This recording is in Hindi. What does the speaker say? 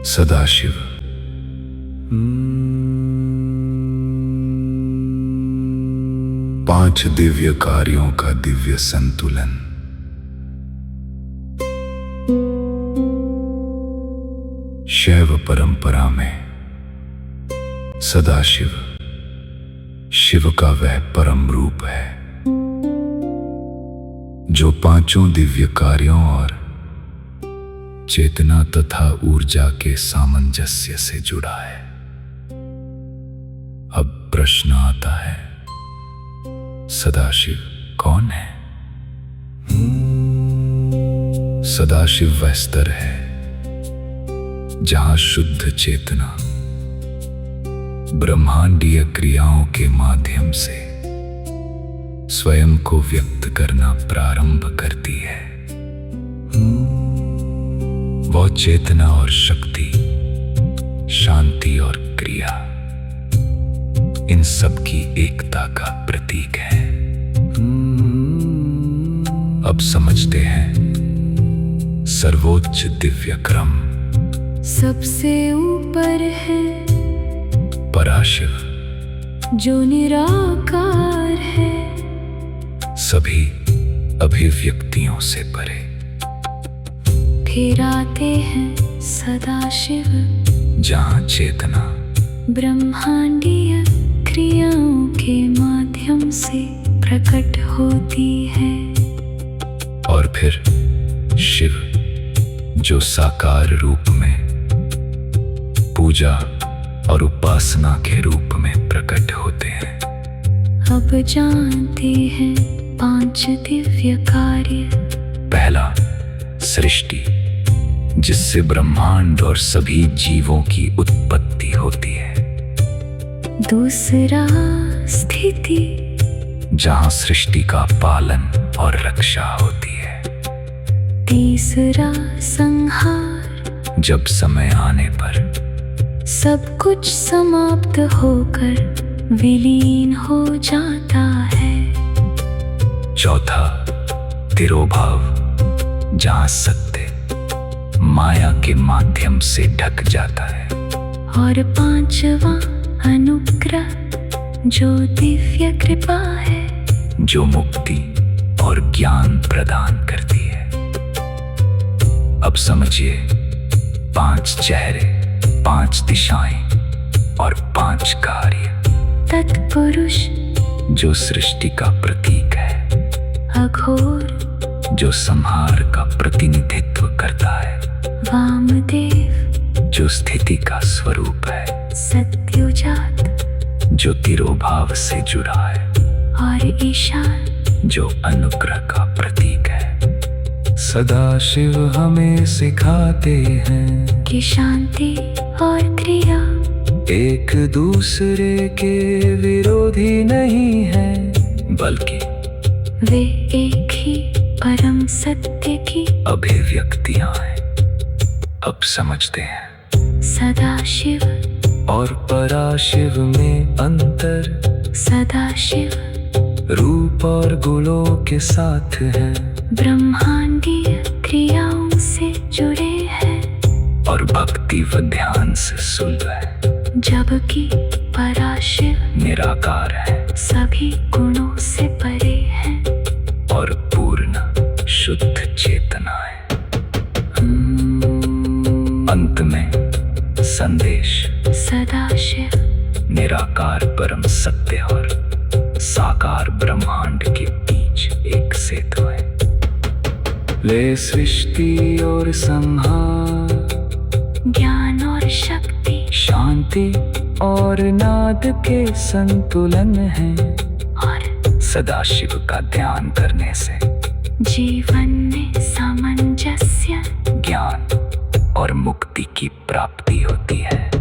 सदाशिव। पांच दिव्य कार्यों का दिव्य संतुलन। शैव परंपरा में सदाशिव शिव का वह परम रूप है जो पांचों दिव्य कार्यों और चेतना तथा ऊर्जा के सामंजस्य से जुड़ा है। अब प्रश्न आता है, सदाशिव कौन है? सदाशिव वह स्तर है जहां शुद्ध चेतना ब्रह्मांडीय क्रियाओं के माध्यम से स्वयं को व्यक्त करना प्रारंभ करती है। वह चेतना और शक्ति, शांति और क्रिया, इन सब की एकता का प्रतीक है। अब समझते हैं सर्वोच्च दिव्य क्रम सबसे ऊपर है पराशिव जो निराकार है, सभी अभिव्यक्तियों से परे। फिर आते हैं सदाशिव जहां चेतना ब्रह्मांडीय क्रियाओं के माध्यम से प्रकट होती है। और फिर शिव जो साकार रूप में पूजा और उपासना के रूप में प्रकट होते हैं। अब जानते हैं पांच दिव्य कार्य। पहला, सृष्टि, जिससे ब्रह्मांड और सभी जीवों की उत्पत्ति होती है। दूसरा, स्थिति, जहां सृष्टि का पालन और रक्षा होती है। तीसरा, संहार, जब समय आने पर सब कुछ समाप्त होकर विलीन हो जाता है। चौथा, तिरोभाव, जहां सत्य माया के माध्यम से ढक जाता है। और पांचवा, अनुग्रह, जो दिव्य कृपा है, जो मुक्ति और ज्ञान प्रदान करती है। अब समझिए, पांच चेहरे, पांच दिशाएं और पांच कार्य। तत्पुरुष, जो सृष्टि का प्रतीक है। अघोर, जो संहार का प्रतिनिधित्व करता है। वामदेव, जो स्थिति का स्वरूप है। सत्युजात, जो तिरोभाव से जुड़ा है। और ईशान, जो अनुग्रह का प्रतीक है। सदाशिव हमें सिखाते हैं कि शांति और क्रिया एक दूसरे के विरोधी नहीं है, बल्कि वे एक ही परम सत्य की अभिव्यक्तियां हैं। अब समझते हैं सदाशिव और पराशिव में अंतर। सदाशिव रूप और गुणों के साथ है, ब्रह्मांडीय क्रियाओं से जुड़े हैं और भक्ति व ध्यान से सुलभ है। जबकि पराशिव निराकार है, सभी गुणों से परे है और पूर्ण शुद्ध चेतना है। अंत में संदेश, सदाशिव निराकार परम सत्य और साकार ब्रह्मांड के बीच एक सेतु है। वे सृष्टि और संहार, ज्ञान और शक्ति, शांति और नाद के संतुलन है। और सदाशिव का ध्यान करने से जीवन में सामंजस्य, ज्ञान और मुक्ति की प्राप्ति होती है।